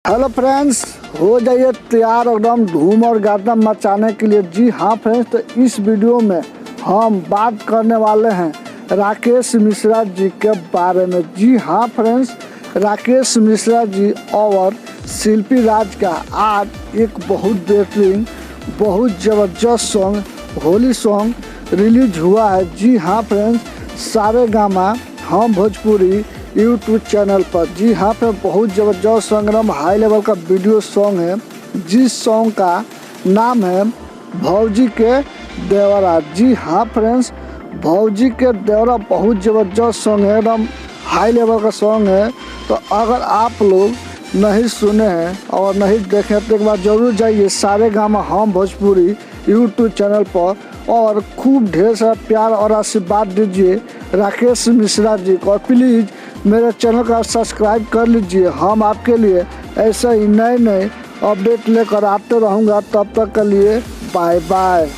Hello friends, हो जाइए तैयार एकदम धूम और गर्दा मचाने के लिए। जी हाँ फ्रेंड्स, तो इस वीडियो में हम बात करने वाले हैं राकेश मिश्रा जी के बारे में। जी हाँ फ्रेंड्स, राकेश मिश्रा जी और शिल्पी राज का आज एक बहुत बेहतरीन, बहुत ज़बरदस्त सॉन्ग, होली सॉन्ग रिलीज हुआ है। जी हाँ फ्रेंड्स, सारेगामा हम भोजपुरी यूट्यूब चैनल पर। जी हाँ पे बहुत ज़बरदस्त सॉन्ग, एकदम हाई लेवल का वीडियो सॉन्ग है, जिस सॉन्ग का नाम है भौजी के देवरा। जी हाँ फ्रेंड्स, भौजी के देवरा बहुत ज़बरदस्त सॉन्ग है, एकदम हाई लेवल का सॉन्ग है। तो अगर आप लोग नहीं सुने हैं और नहीं देखे तो एक बार ज़रूर जाइए सारेगामा हम भोजपुरी यूट्यूब चैनल पर और खूब ढेर सारा प्यार और आशीर्वाद दीजिए राकेश मिश्रा जी को। और प्लीज़ मेरे चैनल का सब्सक्राइब कर लीजिए। हम आपके लिए ऐसे ही नए नए अपडेट लेकर आते रहूँगा। तब तक के लिए बाय बाय।